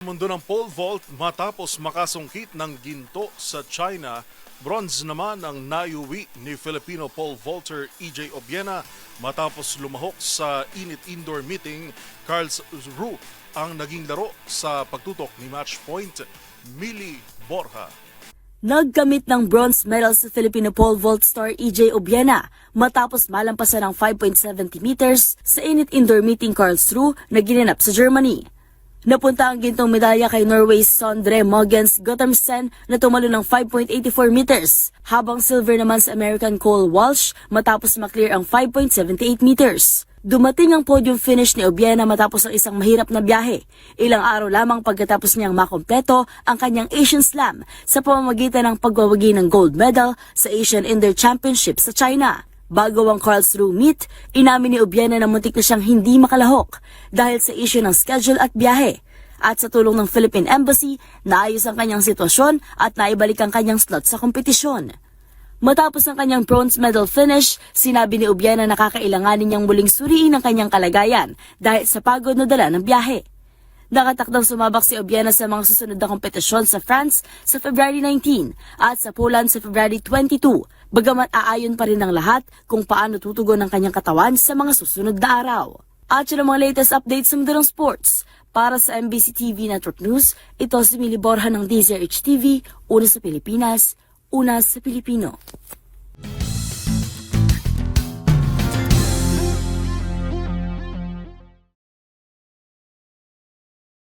Mundo ng pole vault matapos makasungkit ng ginto sa China, bronze naman ang naiuwi ni Filipino pole vaulter EJ Obiena matapos lumahok sa init indoor meeting. Karlsruhe ang naging laro sa pagtutok ni match point Millie Borja. Nagkamit ng bronze medal sa Filipino pole vault star EJ Obiena matapos malampasan ng 5.70 meters sa init indoor meeting Karlsruhe na ginanap sa Germany. Napunta ang gintong medalya kay Norway's Sondre Mogens Guttormsen na tumalo ng 5.84 meters, habang silver naman sa American Cole Walsh matapos maklear ang 5.78 meters. Dumating ang podium finish ni Obiena matapos ang isang mahirap na biyahe, ilang araw lamang pagkatapos niyang makompleto ang kanyang Asian Slam sa pamamagitan ng pagwawagi ng gold medal sa Asian Indoor Championship sa China. Bago ang Karlsruhe meet, inamin ni Obiena na muntik na siyang hindi makalahok dahil sa issue ng schedule at biyahe. At sa tulong ng Philippine Embassy, naayos ang kanyang sitwasyon at naibalik ang kanyang slot sa kompetisyon. Matapos ang kanyang bronze medal finish, sinabi ni Obiena na kakailanganin niyang muling suriin ang kanyang kalagayan dahil sa pagod na dala ng biyahe. Nakatakdang sumabak si Obiena sa mga susunod na kompetisyon sa France sa February 19 at sa Poland sa February 22, bagamat aayon pa rin ng lahat kung paano tutugon ang kanyang katawan sa mga susunod na araw. At yun ang mga latest updates sa mundo ng sports. Para sa MBC TV Network News, ito si Millie Borja ng DZRH TV, una sa Pilipinas, una sa Pilipino.